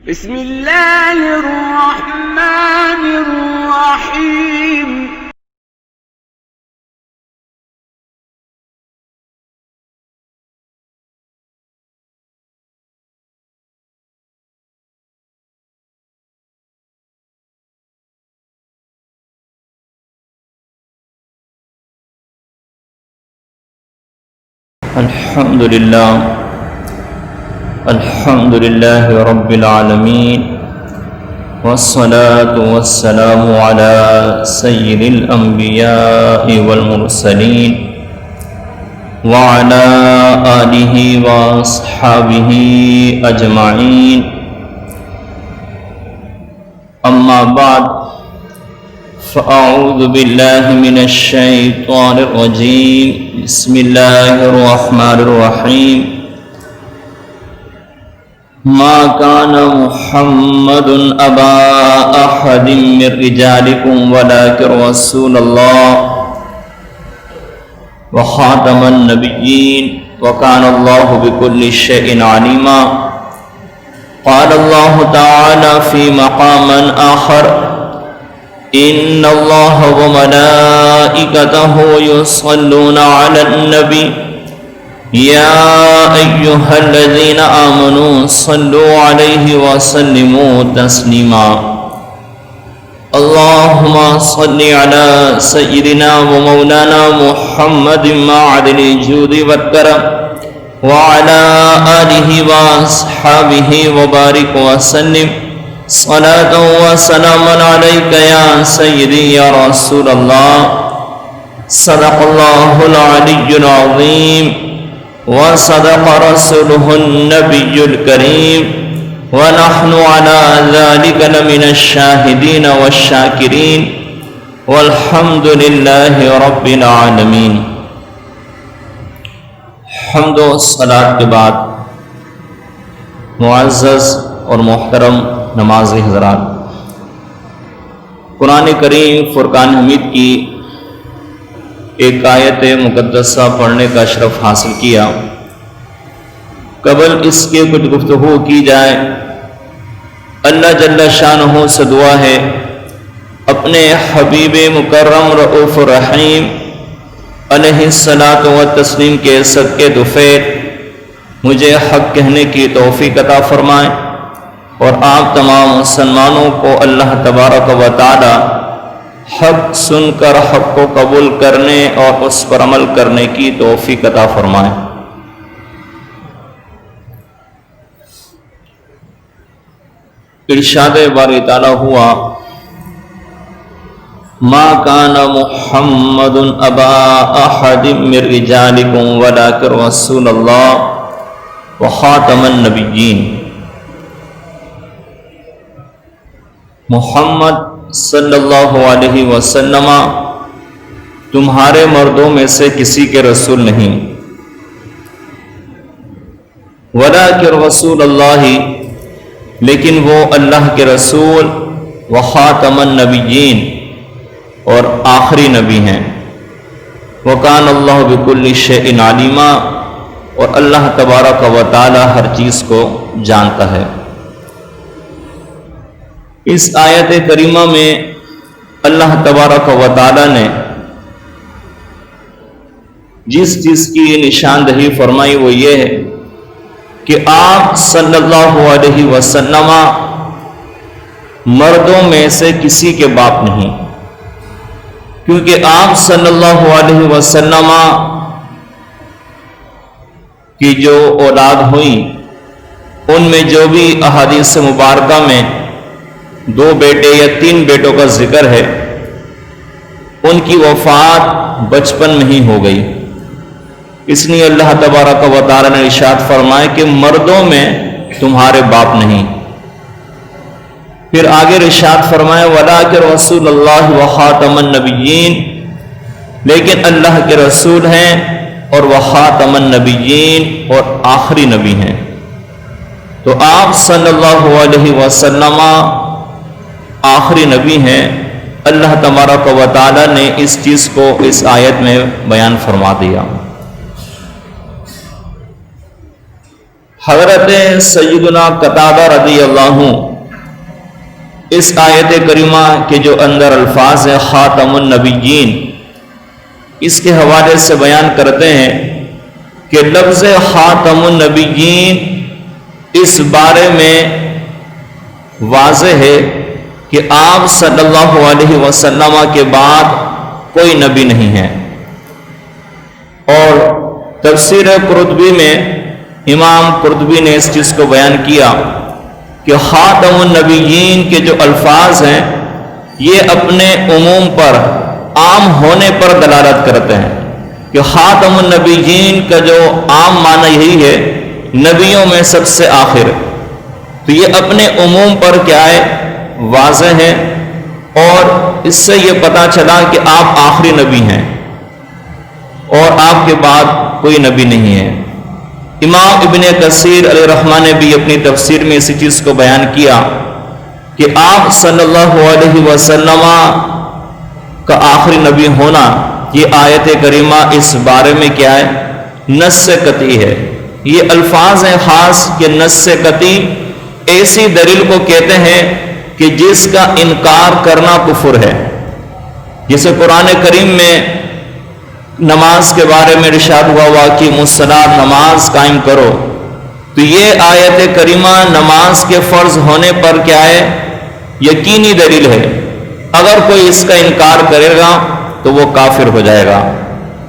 بسم اللہ الرحمن الرحیم الحمد لله رب العالمين والصلاة والسلام على سيد الأنبياء والمرسلين وعلى آله وأصحابه أجمعين أما بعد فأعوذ بالله من الشيطان الرجيم بسم الله الرحمن الرحيم ما كان محمد أبا أحد من رجالكم ولكن رسول الله وخاتم النبيين وكان الله بكل شيء عليما قال الله تعالى في مقام آخر إن الله وملائكته يصلون على النبي يا أيها الذين آمنوا صلوا عليه وسلموا تسليما اللهم صل على سيدنا ومولانا محمد معدن الجود والكرم وعلى آله وأصحابه وبارك وسلم صلاة وسلام عليك يا سيدي يا رسول الله صدق الله العلي العظيم وصدق رسوله النبي الكريم ونحن على ذلك لمن الشاهدين والشاكرين والحمد لله رب العالمين. حمد و صلاة کے بعد معزز اور محترم نمازی حضرات، قرآن کریم فرقان حمید کی ایک آیت مقدسہ پڑھنے کا شرف حاصل کیا. قبل اس کے کچھ گفتگو کی جائے. اللہ جل شانہ سے دعا ہے اپنے حبیب مکرم رؤوف الرحیم علیہ الصلاۃ والتسلیم کے صدقے دوفیر مجھے حق کہنے کی توفیق عطا فرمائیں اور آپ تمام مسلمانوں کو اللہ تبارک و تعالی حق سن کر حق کو قبول کرنے اور اس پر عمل کرنے کی توفیق عطا فرمائیں. ارشاد باری تعالی ہوا ما کان محمد ابا احد من رجالکم ولکن رسول اللہ وخاتم النبیین. محمد صلی اللہ علیہ وسلم تمہارے مردوں میں سے کسی کے رسول نہیں، ولیکن رسول اللہ لیکن وہ اللہ کے رسول وخاتم النبیین اور آخری نبی ہیں. وکان اللہ بکل شیء علیما اور اللہ تبارک و تعالی ہر چیز کو جانتا ہے. اس آیت کریمہ میں اللہ تبارک و تعالی نے جس چیز کی نشاندہی فرمائی وہ یہ ہے کہ آپ صلی اللہ علیہ وسلم مردوں میں سے کسی کے باپ نہیں، کیونکہ آپ صلی اللہ علیہ وسلم کی جو اولاد ہوئی ان میں جو بھی احادیث مبارکہ میں 2 بیٹے یا 3 بیٹوں کا ذکر ہے ان کی وفات بچپن میں ہی ہو گئی. اس لیے اللہ تبارک و تعالی نے ارشاد فرمایا کہ مردوں میں تمہارے باپ نہیں. پھر آگے ارشاد فرمایا ولیکن رسول اللہ وخاتم النبیین، لیکن اللہ کے رسول ہیں اور وخاتم النبیین اور آخری نبی ہیں. تو آپ صلی اللہ علیہ وسلم آخری نبی ہیں. اللہ تبارک و تعالی نے اس چیز کو اس آیت میں بیان فرما دیا. حضرت سیدنا قتادہ رضی اللہ عنہ اس آیت کریمہ کے جو اندر الفاظ ہیں خاتم النبیین، اس کے حوالے سے بیان کرتے ہیں کہ لفظ خاتم النبیین اس بارے میں واضح ہے کہ آپ صلی اللہ علیہ وسلم کے بعد کوئی نبی نہیں ہے۔ اور تفسیر قرطبی میں امام قرطبی نے اس چیز کو بیان کیا کہ خاتم النبیین کے جو الفاظ ہیں یہ اپنے عموم پر، عام ہونے پر دلالت کرتے ہیں کہ خاتم النبیین کا جو عام معنی یہی ہے نبیوں میں سب سے آخر، تو یہ اپنے عموم پر کیا ہے واضح ہے، اور اس سے یہ پتہ چلا کہ آپ آخری نبی ہیں اور آپ کے بعد کوئی نبی نہیں ہے۔ امام ابن کثیر علیہ رحمہ نے بھی اپنی تفسیر میں اسی چیز کو بیان کیا کہ آپ صلی اللہ علیہ وسلم کا آخری نبی ہونا، یہ آیت کریمہ اس بارے میں کیا ہے نص قطعی ہے۔ یہ الفاظ ہیں خاص کہ نص قطعی ایسی دلیل کو کہتے ہیں کہ جس کا انکار کرنا کفر ہے۔ جیسے قرآن کریم میں نماز کے بارے میں ارشاد ہوا واقیم الصلاۃ، نماز قائم کرو، تو یہ آیت کریمہ نماز کے فرض ہونے پر کیا ہے یقینی دلیل ہے۔ اگر کوئی اس کا انکار کرے گا تو وہ کافر ہو جائے گا۔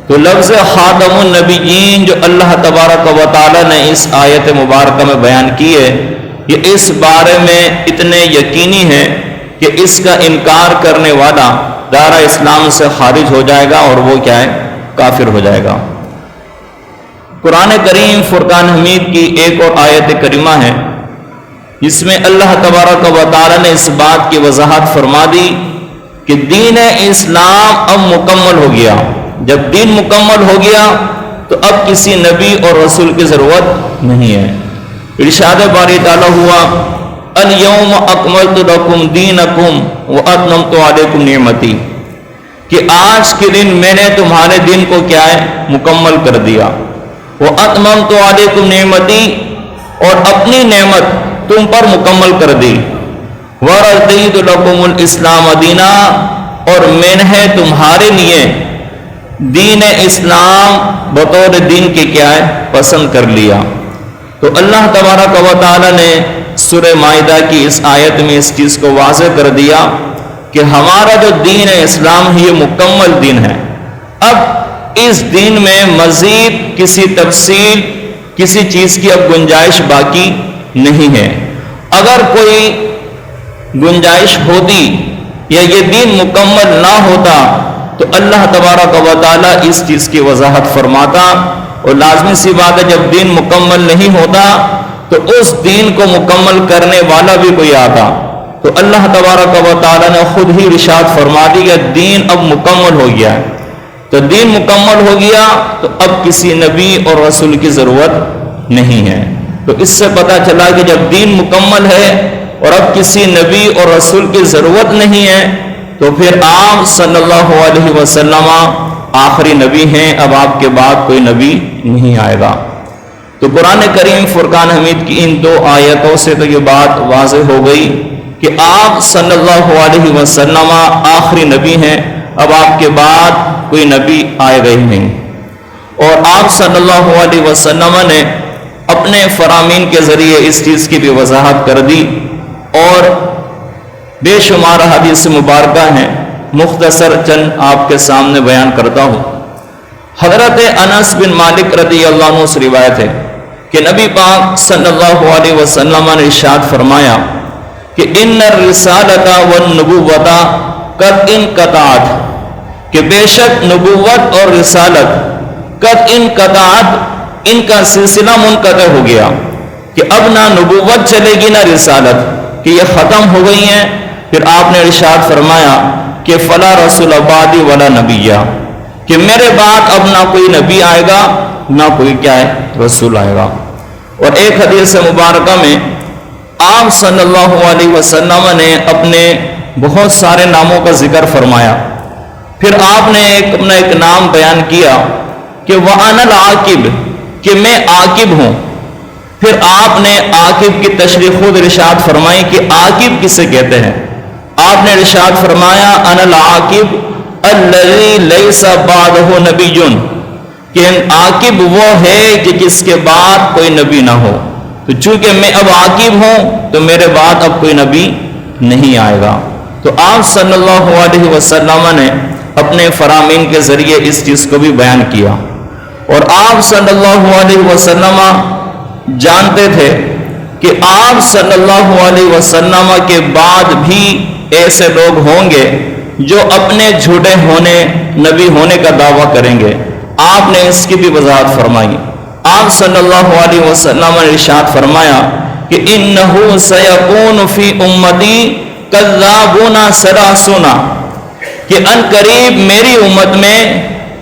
تو لفظ خاتم النبیین جو اللہ تبارک و تعالی نے اس آیت مبارکہ میں بیان کی ہے، یہ اس بارے میں اتنے یقینی ہے کہ اس کا انکار کرنے والا دائرہ اسلام سے خارج ہو جائے گا اور وہ کیا ہے کافر ہو جائے گا۔ قرآن کریم فرقان حمید کی ایک اور آیت کریمہ ہے جس میں اللہ تبارک و تعالی نے اس بات کی وضاحت فرما دی کہ دین اسلام اب مکمل ہو گیا۔ جب دین مکمل ہو گیا تو اب کسی نبی اور رسول کی ضرورت نہیں ہے۔ ارشاد باری تعالیٰ ہوا الیوم اکملت لکم دینکم واتممت علیکم نعمتی، کہ آج کے دن میں نے تمہارے دین کو کیا ہے مکمل کر دیا۔ واتممت علیکم نعمتی، اور اپنی نعمت تم پر مکمل کر دی۔ ورضیت لکم الاسلام دینا، اور میں نے تمہارے لیے دین اسلام بطور دین کے کیا ہے پسند کر لیا۔ تو اللہ تبارک و تعالی نے سورہ مائدہ کی اس آیت میں اس چیز کو واضح کر دیا کہ ہمارا جو دین اسلام ہے یہ مکمل دین ہے۔ اب اس دین میں مزید کسی تفصیل، کسی چیز کی اب گنجائش باقی نہیں ہے۔ اگر کوئی گنجائش ہوتی یا یہ دین مکمل نہ ہوتا تو اللہ تبارک و تعالیٰ اس چیز کی وضاحت فرماتا، اور لازمی سی بات ہے جب دین مکمل نہیں ہوتا تو اس دین کو مکمل کرنے والا بھی کوئی آتا۔ تو اللہ تبارک و تعالیٰ نے خود ہی ارشاد فرما دی کہ دین اب مکمل ہو گیا ہے۔ تو دین مکمل ہو گیا تو اب کسی نبی اور رسول کی ضرورت نہیں ہے۔ تو اس سے پتہ چلا کہ جب دین مکمل ہے اور اب کسی نبی اور رسول کی ضرورت نہیں ہے تو پھر آپ صلی اللہ علیہ وسلم آخری نبی ہیں، اب آپ کے بعد کوئی نبی نہیں آئے گا۔ تو قرآن کریم فرقان حمید کی ان دو آیتوں سے تو یہ بات واضح ہو گئی کہ آپ صلی اللہ علیہ وسلم آخری نبی ہیں، اب آپ کے بعد کوئی نبی آئے گا ہی نہیں۔ اور آپ صلی اللہ علیہ وسلم نے اپنے فرامین کے ذریعے اس چیز کی بھی وضاحت کر دی، اور بے شمار حدیث مبارکہ ہیں، مختصر چند آپ کے سامنے بیان کرتا ہوں۔ حضرت انس بن مالک رضی اللہ عنہ سے روایت ہے کہ نبی پاک صلی اللہ علیہ وسلم نے ارشاد فرمایا کہ ان الرسالۃ والنبوۃ قد انقطعت، کہ بے شک نبوت اور رسالت قد انقطعت، ان کا سلسلہ منقطع ہو گیا، کہ اب نہ نبوت چلے گی نہ رسالت، کہ یہ ختم ہو گئی ہیں۔ پھر آپ نے ارشاد فرمایا کہ فلا رسول بعدی ولا نبیہ، کہ میرے بعد اب نہ کوئی نبی آئے گا نہ کوئی کیا ہے رسول آئے گا۔ اور ایک حدیث مبارکہ میں آپ صلی اللہ علیہ وسلم نے اپنے بہت سارے ناموں کا ذکر فرمایا، پھر آپ نے اپنا ایک نام بیان کیا کہ وَأَنَا الْعَاقِبُ، کہ میں عاقب ہوں۔ پھر آپ نے عاقب کی تشریح خود ارشاد فرمائی کہ عاقب کسے کہتے ہیں. آپ نے ارشاد فرمایا انا العاقب الذی لیس بعدہ نبی، کہ عاقب وہ ہے کہ جس کے بعد کوئی نبی نہ ہو. تو چونکہ میں اب عاقب ہوں تو میرے بعد اب کوئی نبی نہیں آئے گا. تو آپ صلی اللہ علیہ وسلم نے اپنے فرامین کے ذریعے اس چیز کو بھی بیان کیا، اور آپ صلی اللہ علیہ وسلم جانتے تھے کہ آپ صلی اللہ علیہ وسلم کے بعد بھی ایسے لوگ ہوں گے جو اپنے جھوٹے ہونے نبی ہونے کا دعویٰ کریں گے. آپ نے اس کی بھی وضاحت فرمائی. آپ صلی اللہ علیہ وسلم نے ارشاد فرمایا کہ انہ سیکون فی امتی کذابون سلاسون، کہ ان قریب میری امت میں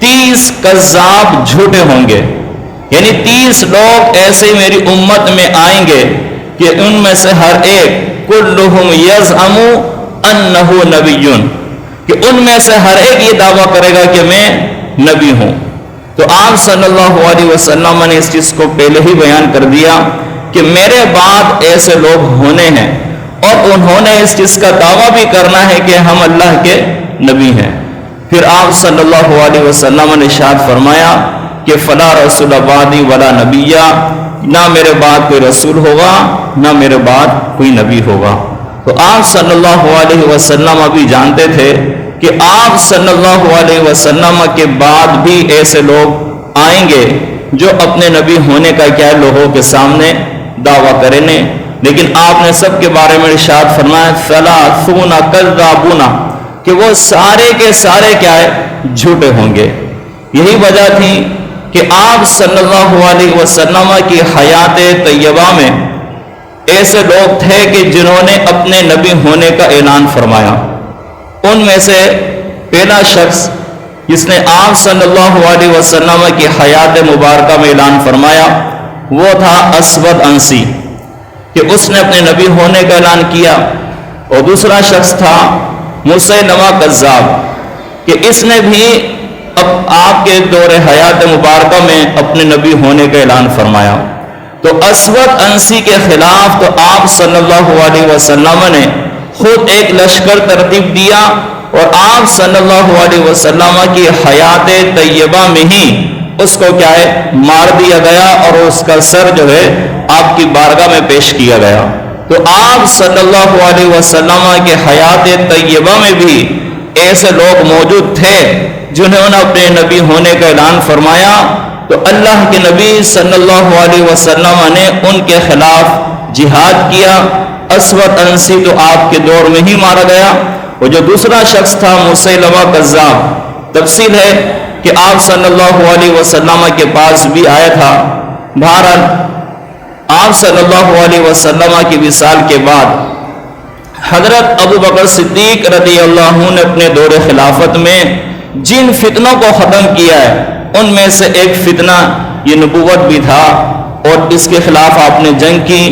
30 کذاب جھوٹے ہوں گے. یعنی 30 لوگ ایسے میری امت میں آئیں گے کہ ان میں سے ہر ایک کلہم یزعم انہ نبی، کہ ان میں سے ہر ایک یہ دعویٰ کرے گا کہ میں نبی ہوں. تو آپ صلی اللہ علیہ وسلم نے اس چیز کو پہلے ہی بیان کر دیا کہ میرے بعد ایسے لوگ ہونے ہیں، اور انہوں نے اس چیز کا دعویٰ بھی کرنا ہے کہ ہم اللہ کے نبی ہیں. پھر آپ صلی اللہ علیہ وسلم نے ارشاد فرمایا کہ فلا رسول بعدی ولا نبی، نہ میرے بعد کوئی رسول ہوگا نہ میرے بعد کوئی نبی ہوگا. تو آپ صلی اللہ علیہ وسلم ابھی جانتے تھے کہ آپ صلی اللہ علیہ وسلم کے بعد بھی ایسے لوگ آئیں گے جو اپنے نبی ہونے کا کیا لوگوں کے سامنے دعویٰ کریں گے. لیکن آپ نے سب کے بارے میں ارشاد فرمایا ثلاثون کذابون، کہ وہ سارے کے سارے کیا ہے جھوٹے ہوں گے. یہی وجہ تھی کہ آپ صلی اللہ علیہ وسلم کی حیات طیبہ میں ایسے لوگ تھے کہ جنہوں نے اپنے نبی ہونے کا اعلان فرمایا. ان میں سے پہلا شخص جس نے آپ صلی اللہ علیہ وسلم کی حیات مبارکہ میں اعلان فرمایا وہ تھا اسود انسی، کہ اس نے اپنے نبی ہونے کا اعلان کیا. اور دوسرا شخص تھا مسیلمہ کذاب، کہ اس نے بھی آپ کے دور حیات مبارکہ میں اپنے نبی ہونے کا اعلان فرمایا. تو اسود انسی کے خلاف تو آپ صلی اللہ علیہ وسلم نے خود ایک لشکر ترتیب دیا، اور آپ صلی اللہ علیہ وسلم کی حیات طیبہ میں ہی اس کو کیا ہے مار دیا گیا، اور اس کا سر جو ہے آپ کی بارگاہ میں پیش کیا گیا. تو آپ صلی اللہ علیہ وسلم کے حیات طیبہ میں بھی ایسے لوگ موجود تھے جنہوں نے اپنے نبی ہونے کا اعلان فرمایا. تو اللہ کے نبی صلی اللہ علیہ وسلم نے ان کے خلاف جہاد کیا. اسود انسی تو آپ کے دور میں ہی مارا گیا. وہ جو دوسرا شخص تھا مسیلمہ کذاب، تفصیل ہے کہ آپ صلی اللہ علیہ وسلم کے پاس بھی آیا تھا. بہرحال آپ صلی اللہ علیہ وسلم کی وصال کے بعد حضرت ابو بکر صدیق رضی اللہ عنہ نے اپنے دور خلافت میں جن فتنوں کو ختم کیا ہے ان میں سے ایک فتنہ یہ نبوت بھی تھا، اور اس کے خلاف آپ نے جنگ کی،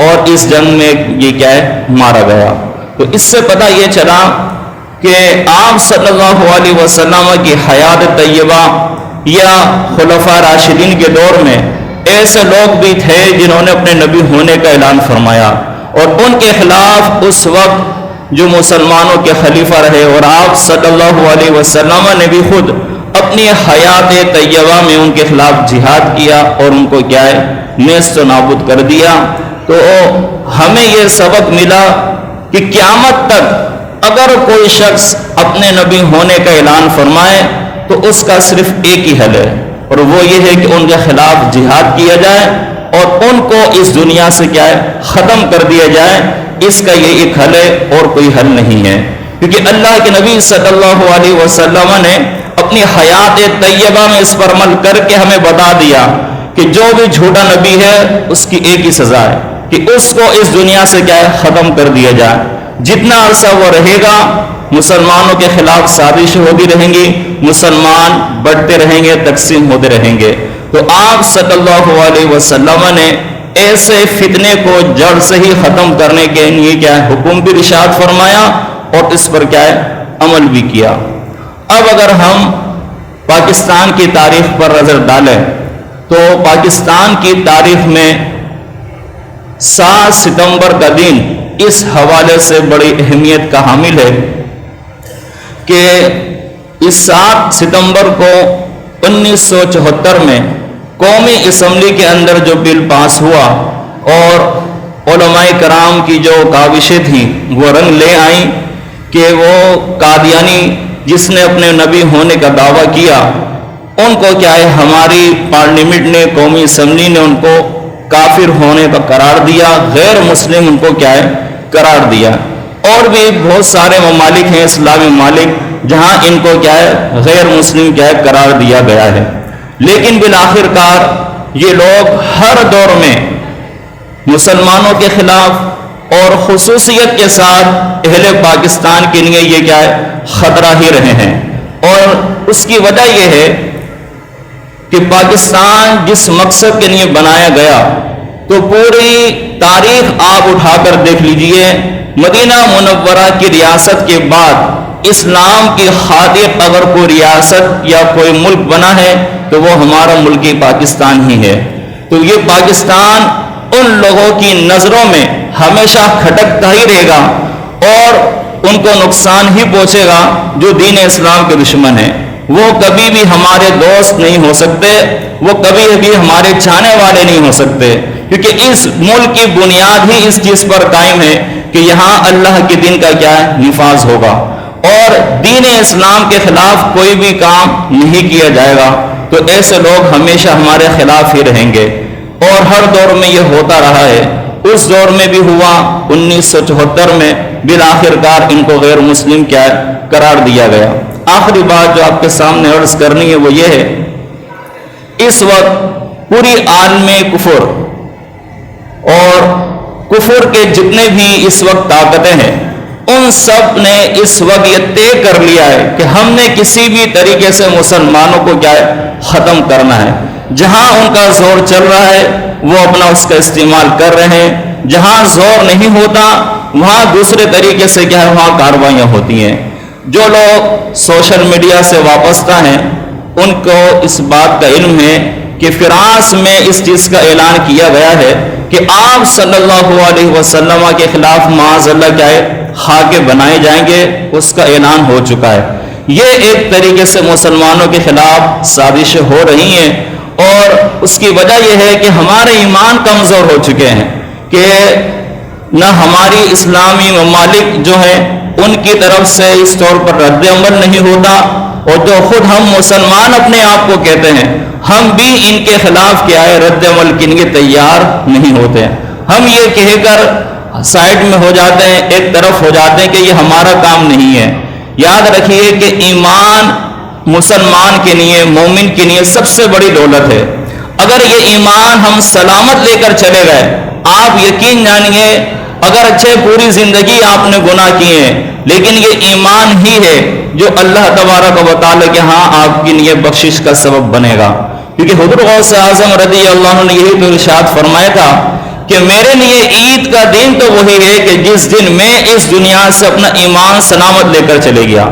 اور اس جنگ میں یہ کیا ہے مارا گیا. تو اس سے پتہ یہ چلا کہ آپ صلی اللہ علیہ وسلم کی حیات طیبہ یا خلفاء راشدین کے دور میں ایسے لوگ بھی تھے جنہوں نے اپنے نبی ہونے کا اعلان فرمایا، اور ان کے خلاف اس وقت جو مسلمانوں کے خلیفہ رہے، اور آپ صلی اللہ علیہ وسلم نے بھی خود اپنی حیات طیبہ میں ان کے خلاف جہاد کیا اور ان کو کیا ہے نیست و نابود کر دیا. تو ہمیں یہ سبق ملا کہ قیامت تک اگر کوئی شخص اپنے نبی ہونے کا اعلان فرمائے تو اس کا صرف ایک ہی حل ہے، اور وہ یہ ہے کہ ان کے خلاف جہاد کیا جائے اور ان کو اس دنیا سے کیا ہے ختم کر دیا جائے. اس کا یہ ایک حل ہے اور کوئی حل نہیں ہے، کیونکہ اللہ کے نبی صلی اللہ علیہ وسلم نے اپنی حیات طیبہ میں اس پر عمل کر کے ہمیں بتا دیا کہ جو بھی جھوٹا نبی ہے اس کی ایک ہی سزا ہے کہ اس کو اس دنیا سے کیا ہے ختم کر دیا جائے. جتنا عرصہ وہ رہے گا مسلمانوں کے خلاف سازشیں ہوتی رہیں گی، مسلمان بڑھتے رہیں گے، تقسیم ہوتے رہیں گے. تو آپ صلی اللہ علیہ وسلم نے ایسے فتنے کو جڑ سے ہی ختم کرنے کے لیے کیا ہے حکم بھی ارشاد فرمایا اور اس پر کیا ہے عمل بھی کیا. اب اگر ہم پاکستان کی تاریخ پر نظر ڈالیں تو پاکستان کی تاریخ میں 7 ستمبر کا دن اس حوالے سے بڑی اہمیت کا حامل ہے کہ اس 7 ستمبر کو 1974 میں قومی اسمبلی کے اندر جو بل پاس ہوا اور علماء کرام کی جو کاوشیں تھیں وہ رنگ لے آئیں کہ وہ قادیانی جس نے اپنے نبی ہونے کا دعویٰ کیا ان کو کیا ہے ہماری پارلیمنٹ نے قومی اسمبلی نے ان کو کافر ہونے کا قرار دیا، غیر مسلم ان کو کیا ہے قرار دیا۔ اور بھی بہت سارے ممالک ہیں اسلامی ممالک جہاں ان کو کیا ہے غیر مسلم کیا ہے قرار دیا گیا ہے، لیکن بالآخر کار یہ لوگ ہر دور میں مسلمانوں کے خلاف اور خصوصیت کے ساتھ اہل پاکستان کے لیے یہ کیا ہے خطرہ ہی رہے ہیں۔ اور اس کی وجہ یہ ہے کہ پاکستان جس مقصد کے لیے بنایا گیا تو پوری تاریخ آپ اٹھا کر دیکھ لیجئے، مدینہ منورہ کی ریاست کے بعد اسلام کی خاطر اگر کوئی ریاست یا کوئی ملک بنا ہے تو وہ ہمارا ملک پاکستان ہی ہے۔ تو یہ پاکستان ان لوگوں کی نظروں میں ہمیشہ کھٹکتا ہی رہے گا اور ان کو نقصان ہی پہنچے گا جو دین اسلام کے دشمن ہیں۔ وہ کبھی بھی ہمارے دوست نہیں ہو سکتے، وہ کبھی بھی ہمارے چاہنے والے نہیں ہو سکتے، کیونکہ اس ملک کی بنیاد ہی اس چیز پر قائم ہے کہ یہاں اللہ کے دین کا کیا ہے نفاذ ہوگا اور دین اسلام کے خلاف کوئی بھی کام نہیں کیا جائے گا۔ تو ایسے لوگ ہمیشہ ہمارے خلاف ہی رہیں گے اور ہر دور میں یہ ہوتا رہا ہے۔ اس دور میں بھی ہوا، 1974 میں بالآخر کار ان کو غیر مسلم کیا قرار دیا گیا۔ آخری بات جو آپ کے سامنے عرض کرنی ہے وہ یہ ہے، اس وقت پوری عالم کفر اور کفر کے جتنے بھی اس وقت طاقتیں ہیں ان سب نے اس وقت یہ طے کر لیا ہے کہ ہم نے کسی بھی طریقے سے مسلمانوں کو کیا ہے ختم کرنا ہے۔ جہاں ان کا زور چل رہا ہے وہ اپنا اس کا استعمال کر رہے ہیں، جہاں زور نہیں ہوتا وہاں دوسرے طریقے سے کیا ہے وہاں کارروائیاں ہوتی ہیں۔ جو لوگ سوشل میڈیا سے وابستہ ہیں ان کو اس بات کا علم ہے کہ فرانس میں اس چیز کا اعلان کیا گیا ہے کہ آپ صلی اللہ علیہ وسلم کے خلاف معاذ اللہ کیا ہے خاکے بنائے جائیں گے، اس کا اعلان ہو چکا ہے۔ یہ ایک طریقے سے مسلمانوں کے خلاف سازشیں ہو رہی ہیں اور اس کی وجہ یہ ہے کہ ہمارے ایمان کمزور ہو چکے ہیں کہ نہ ہماری اسلامی ممالک جو ہیں ان کی طرف سے اس طور پر رد عمل نہیں ہوتا، اور جو خود ہم مسلمان اپنے آپ کو کہتے ہیں ہم بھی ان کے خلاف کیا ہے رد عمل کے لیے تیار نہیں ہوتے ہیں۔ ہم یہ کہہ کر سائڈ میں ہو جاتے ہیں، ایک طرف ہو جاتے ہیں کہ یہ ہمارا کام نہیں ہے۔ یاد رکھیے کہ ایمان مسلمان کے لیے، مومن کے لیے سب سے بڑی دولت ہے۔ اگر یہ ایمان ہم سلامت لے کر چلے گئے، آپ یقین جانیے اگر اچھے پوری زندگی آپ نے گناہ کیے ہیں لیکن یہ ایمان ہی ہے جو اللہ تبارک و تعالیٰ کے ہاں آپ کے لیے بخشش کا سبب بنے گا، کیونکہ حضرت غوث اعظم رضی اللہ عنہ نے یہی تو ارشاد فرمایا تھا کہ میرے لیے عید کا دن تو وہی ہے کہ جس دن میں اس دنیا سے اپنا ایمان سلامت لے کر چلے گیا۔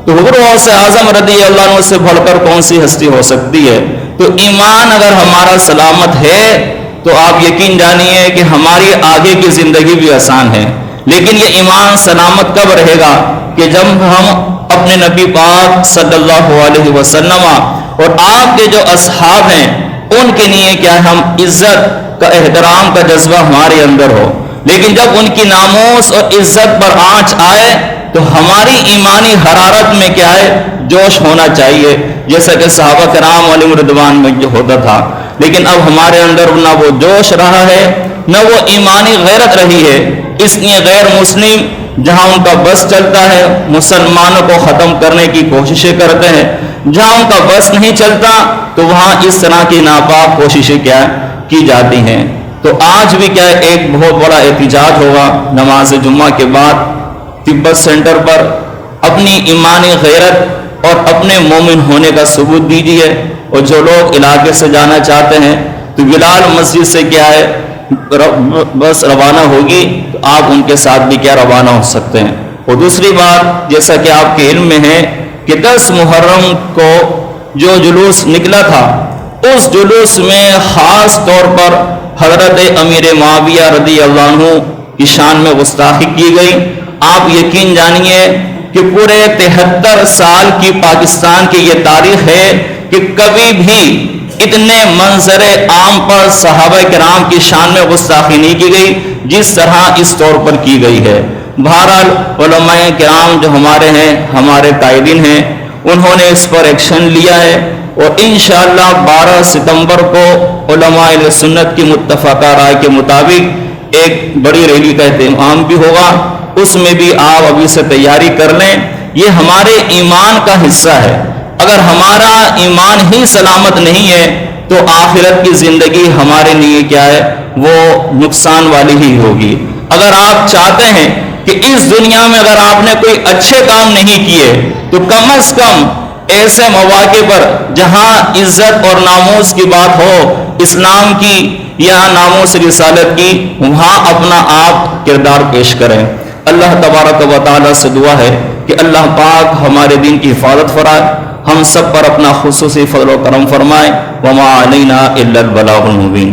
تو حضرت غوث اعظم رضی اللہ عنہ سے بڑھ کر کون سی ہستی ہو سکتی ہے؟ تو ایمان اگر ہمارا سلامت ہے تو آپ یقین جانیے کہ ہماری آگے کی زندگی بھی آسان ہے۔ لیکن یہ ایمان سلامت کب رہے گا کہ جب ہم اپنے نبی پاک صلی اللہ علیہ وسلم اور آپ کے جو اصحاب ہیں ان کے لیے کیا ہم عزت کا احترام کا جذبہ ہمارے اندر ہو، لیکن جب ان کی ناموس اور عزت پر آنچ آئے تو ہماری ایمانی حرارت میں کیا ہے جوش ہونا چاہیے، جیسا کہ صحابہ کرام علیہم رضوان میں جو ہوتا تھا۔ لیکن اب ہمارے اندر نہ وہ جوش رہا ہے نہ وہ ایمانی غیرت رہی ہے، اس لیے غیر مسلم جہاں ان کا بس چلتا ہے مسلمانوں کو ختم کرنے کی کوششیں کرتے ہیں، جہاں ان کا بس نہیں چلتا تو وہاں اس طرح کی ناپاک کوششیں کیا کی جاتی ہیں۔ تو آج بھی کیا ایک بہت بڑا احتجاج ہوگا نماز جمعہ کے بعد تبت سینٹر پر، اپنی ایمانی غیرت اور اپنے مومن ہونے کا ثبوت دیجیے، اور جو لوگ علاقے سے جانا چاہتے ہیں تو بلال مسجد سے کیا ہے بس روانہ ہوگی، تو آپ ان کے ساتھ بھی کیا روانہ ہو سکتے ہیں۔ اور دوسری بات جیسا کہ آپ کے علم میں ہے کہ 10 محرم کو جو جلوس نکلا تھا اس جلوس میں خاص طور پر حضرت امیر معاویہ رضی اللہ عنہ کی شان میں گستاخی کی گئی. آپ یقین جانیے کہ پورے 73 سال کی پاکستان کی یہ تاریخ ہے کہ کبھی بھی اتنے منظر عام پر صحابہ کرام کی شان میں گستاخی نہیں کی گئی جس طرح اس طور پر کی گئی ہے. بہرحال علماء کرام جو ہمارے ہیں، ہمارے قائدین ہیں، انہوں نے اس پر ایکشن لیا ہے اور انشاءاللہ 12 ستمبر کو علماء اہل سنت کی متفقہ رائے کے مطابق ایک بڑی ریلی کا اہتمام بھی ہوگا. اس میں بھی آپ ابھی سے تیاری کر لیں. یہ ہمارے ایمان کا حصہ ہے. اگر ہمارا ایمان ہی سلامت نہیں ہے تو آخرت کی زندگی ہمارے لیے کیا ہے، وہ نقصان والی ہی ہوگی. اگر آپ چاہتے ہیں کہ اس دنیا میں اگر آپ نے کوئی اچھے کام نہیں کیے تو کم از کم ایسے مواقع پر جہاں عزت اور ناموس کی بات ہو، اسلام کی یا ناموس رسالت کی، وہاں اپنا آپ کردار پیش کریں. اللہ تبارک و تعالی سے دعا ہے کہ اللہ پاک ہمارے دین کی حفاظت فرمائے، ہم سب پر اپنا خصوصی فضل و کرم فرمائے. وما علینا الا البلاغ المبین.